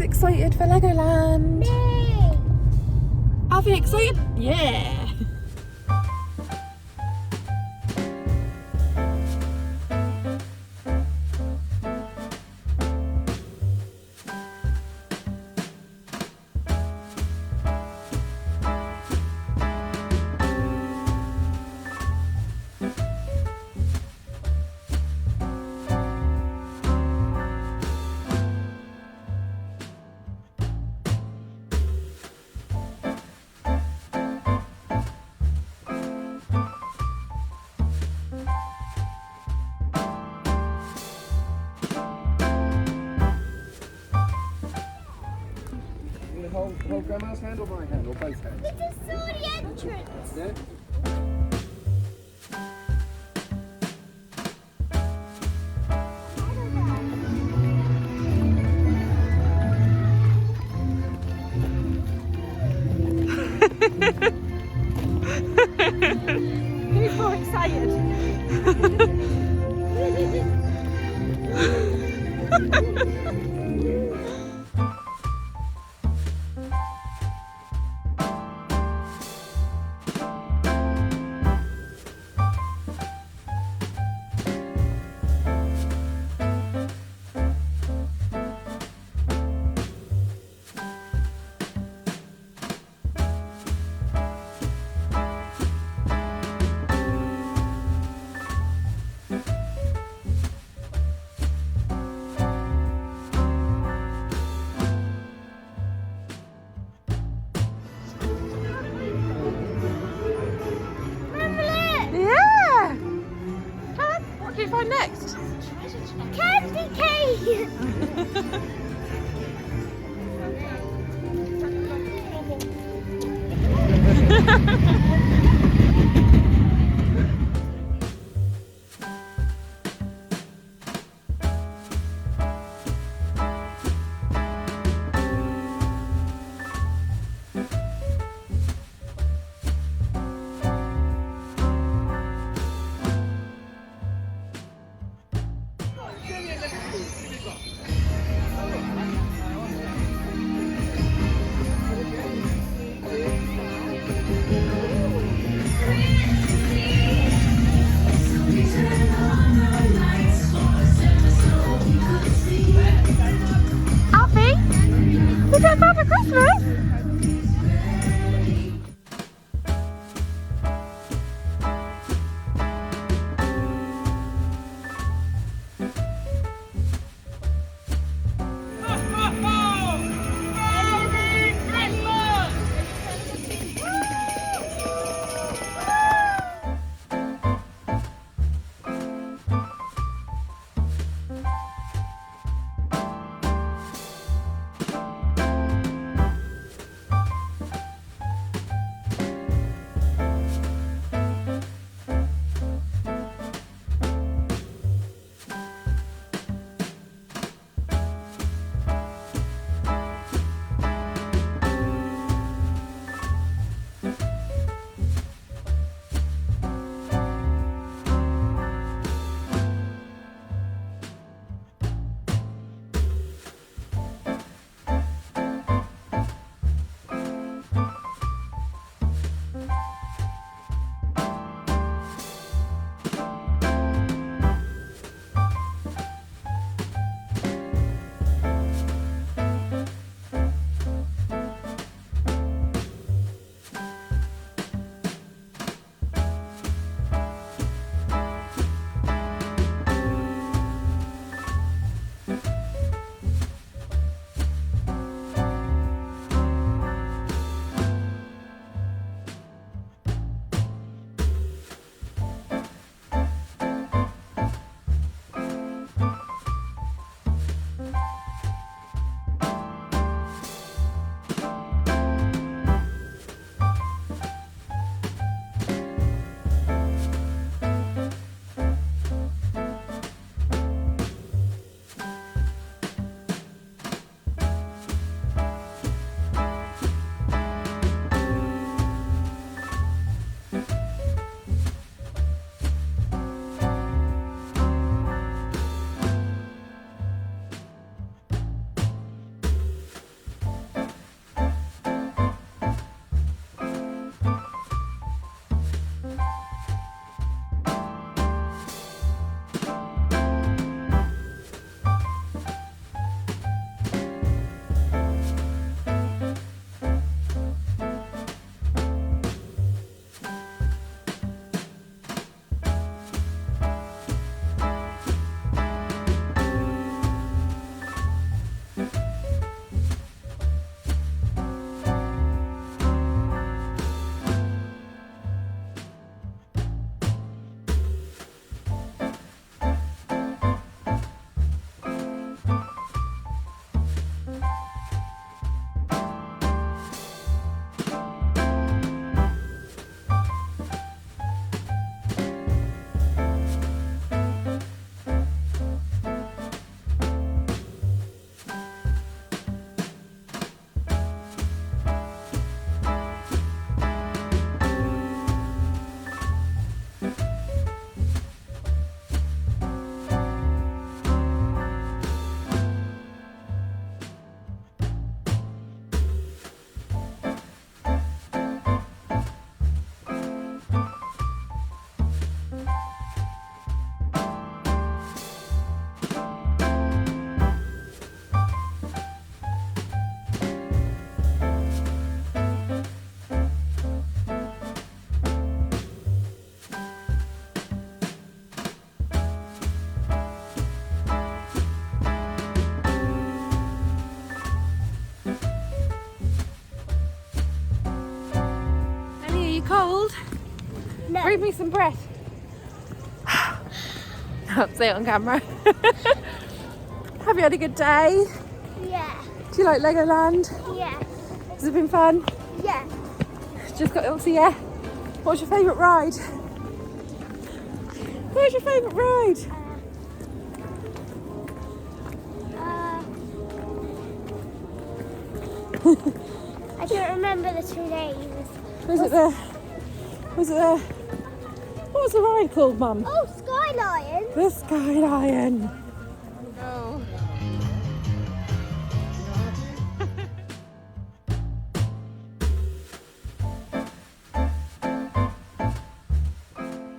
excited for Legoland. Me. Are you excited? Yeah. Hold Grandma's hand or my hand, or both hands? We just saw the entrance. Yeah? Who's more excited? Yeah! What did you find next? Candy cane. breathe me some breath. Can't say it on camera. Have you had a good day? Yeah. Do you like Legoland? Yeah. Has it been fun? Yeah. Just got Ilse, yeah. What's your favourite ride? What's your favourite ride? I don't remember the 2 names. Was it the... What was the ride called, Mum? Oh, Sky Lion. The Sky Lion. Oh.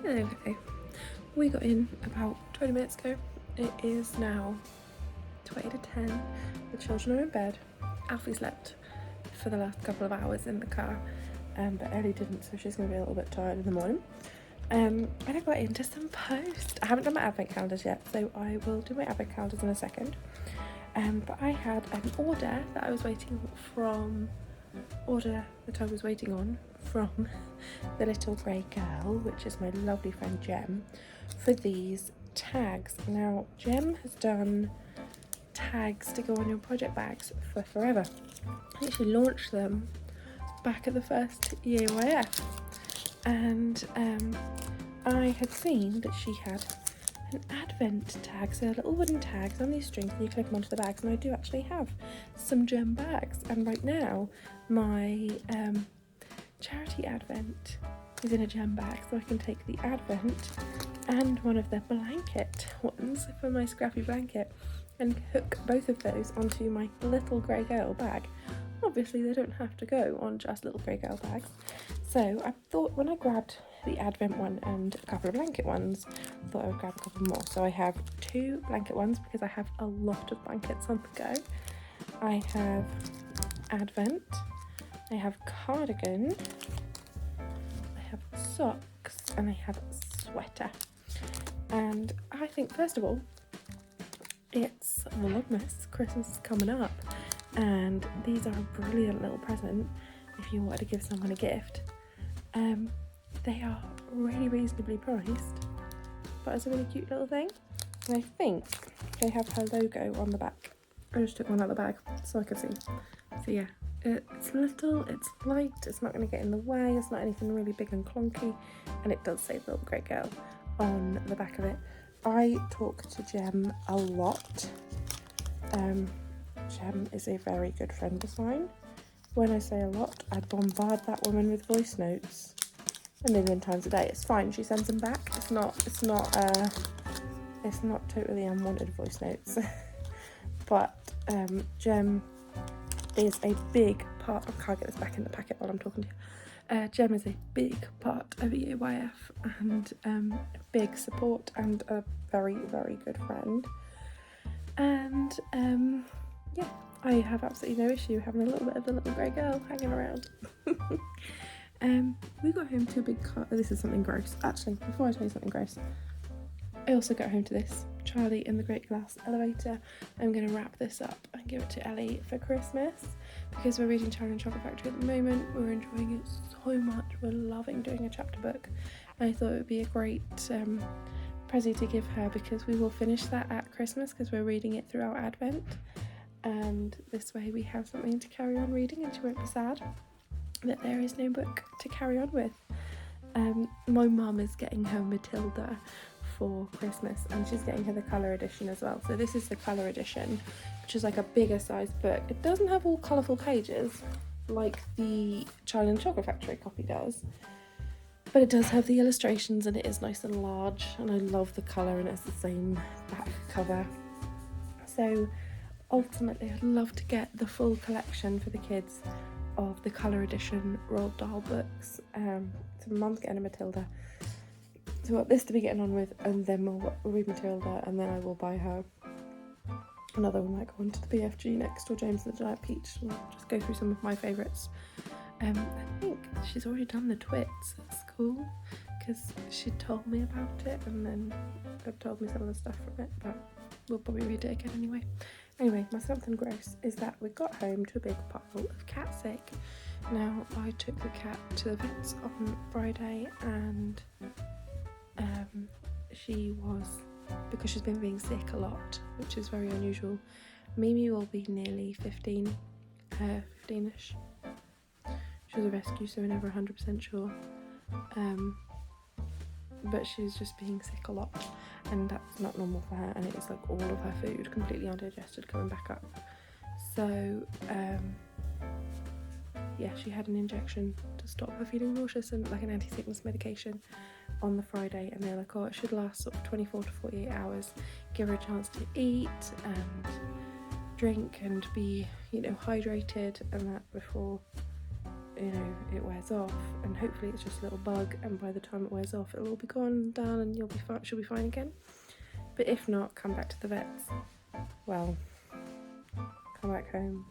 Okay, we got in about 20 minutes ago. It is now 20 to 10. The children are in bed. Alfie slept for the last couple of hours in the car, but Ellie didn't, so she's going to be a little bit tired in the morning. And I got into some post. I haven't done my advent calendars yet, so I will do my advent calendars in a second. But I had an order that I was waiting on from the little grey girl, which is my lovely friend Jem, for these tags. Now, Jem has done tags to go on your project bags for forever. I think she launched them back at the first EAYF, and I had seen that she had an advent tag, so little wooden tags on these strings, and you clip them onto the bags, and I do actually have some Jem bags. And right now my charity advent is in a Jem bag, so I can take the advent and one of the blanket ones for my scrappy blanket and hook both of those onto my little grey girl bag. Obviously they don't have to go on just little grey girl bags, so I thought when I grabbed the advent one and a couple of blanket ones, I thought I would grab a couple more. So I have 2 blanket ones because I have a lot of blankets on the go. I have advent, I have cardigan, I have socks, and I have sweater. And I think first of all, it's Vlogmas, Christmas is coming up, and these are a brilliant little present if you wanted to give someone a gift. They are really reasonably priced, but it's a really cute little thing. And I think they have her logo on the back. I just took one out of the bag so I could see. So yeah, it's little, it's light, it's not going to get in the way, it's not anything really big and clunky, and it does say Little Grey Girl on the back of it. I talk to Jem a lot. Jem is a very good friend of mine. When I say a lot, I bombard that woman with voice notes a million times a day. It's fine, she sends them back. It's not totally unwanted voice notes. But Jem is a big part. I can't get this back in the packet while I'm talking to you. Jem is a big part of EAYF and a big support and a very, very good friend. And yeah, I have absolutely no issue having a little bit of the little grey girl hanging around. We got home to a big car. This is something gross. Actually, before I tell you something gross, I also got home to this Charlie in the Great Glass Elevator. I'm going to wrap this up and give it to Ellie for Christmas because we're reading Charlie and Chocolate Factory at the moment. We're enjoying it so much. We're loving doing a chapter book. And I thought it would be a great present to give her because we will finish that at Christmas because we're reading it throughout Advent. And this way we have something to carry on reading and she won't be sad that there is no book to carry on with. My mum is getting her Matilda for Christmas and she's getting her the colour edition as well. So this is the colour edition, which is like a bigger size book. It doesn't have all colourful pages like the Charlie and the Chocolate Factory copy does, but it does have the illustrations and it is nice and large, and I love the colour and it's the same back cover. So ultimately I'd love to get the full collection for the kids of the colour edition Roald Dahl books. So Mum's getting a Matilda, so what this to be getting on with, and then we'll read Matilda, and then I will buy her another one, like one to the BFG next, or James and the Giant Peach. We'll just go through some of my favourites. I think she's already done the Twits at school because she told me about it and then told me some of the stuff from it, but we'll probably read it again anyway. Anyway, my something gross is that we got home to a big pile of cat sick. Now, I took the cat to the vets on Friday, and she was, because she's been being sick a lot, which is very unusual. Mimi will be nearly 15-ish. She was a rescue, so we're never 100% sure. But she's just being sick a lot, and that's not normal for her, and it is like all of her food completely undigested coming back up. So yeah, she had an injection to stop her feeling nauseous, and like an anti-sickness medication on the Friday, and they're like, oh, it should last sort of 24 to 48 hours, give her a chance to eat and drink and be, you know, hydrated and that before, you know, it wears off. And hopefully it's just a little bug, and by the time it wears off it'll all be gone and done, and you'll be fine, she'll be fine again. But if not, come back to the vets. Well, come back home.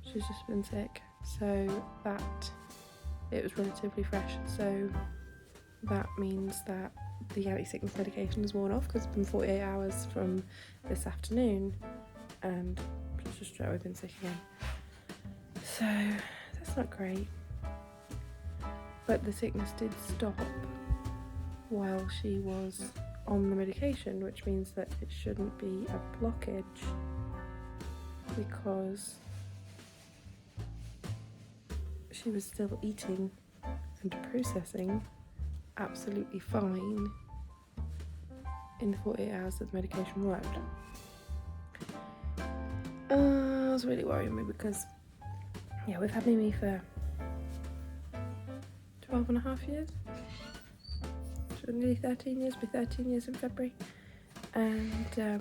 She's just been sick, so that it was relatively fresh, so that means that the anti-sickness medication is worn off, because it's been 48 hours from this afternoon, and she's just straight away been sick again. So that's not great. But the sickness did stop while she was on the medication, which means that it shouldn't be a blockage, because she was still eating and processing absolutely fine in the 48 hours that the medication worked. It was really worrying me, because yeah, we've had Mimi for 12 and a half years, so nearly 13 years, be 13 years in February, and yeah,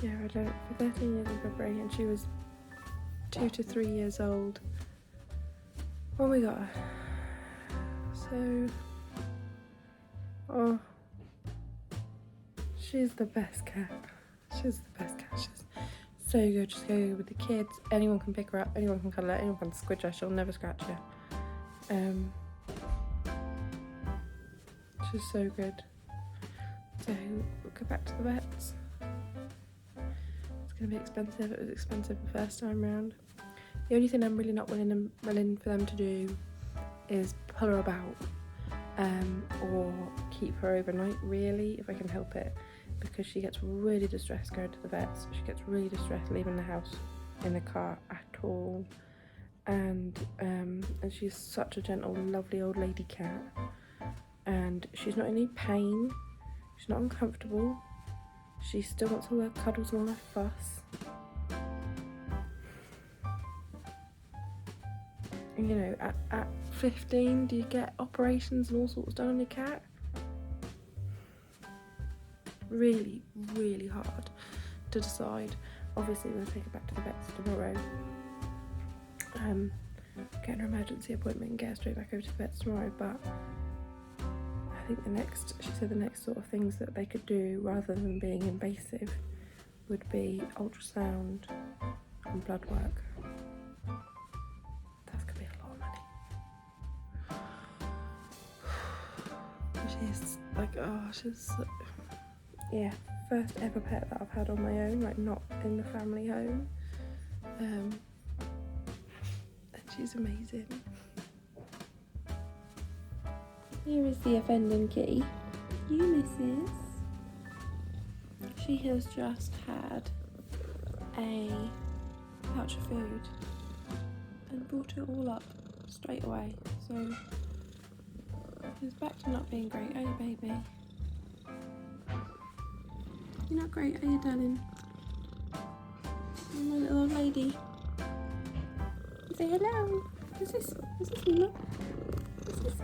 I don't know, for 13 years in February, and she was 2 to 3 years old when we got her. So, oh, she's the best cat. She's the best cat. She's so good. Just go with the kids. Anyone can pick her up. Anyone can cuddle her. Anyone can squidge her. She'll never scratch you. She's so good. So we'll go back to the vets. It's going to be expensive. It was expensive the first time round. The only thing I'm really not willing for them to do is pull her about, or keep her overnight, really, if I can help it, because she gets really distressed going to the vets. She gets really distressed leaving the house in the car at all, and she's such a gentle, lovely old lady cat, and she's not in any pain, she's not uncomfortable, she still wants all her cuddles and all her fuss. And you know, at 15, do you get operations and all sorts done on your cat? Really, really hard to decide. Obviously we'll take her back to the vets tomorrow, get an emergency appointment and get her straight back over to the vets tomorrow. But I think she said the next sort of things that they could do, rather than being invasive, would be ultrasound and blood work. That's gonna be a lot of money. She's like, oh, she's, yeah, first ever pet that I've had on my own, like not in the family home, and she's amazing. Here is the offending kitty. You, missus. She has just had a pouch of food and brought it all up straight away, so she's back to not being great, are you, baby? You're not great, are you, darling? My little old lady. Say hello. What's this? What's this, Mima? What's this?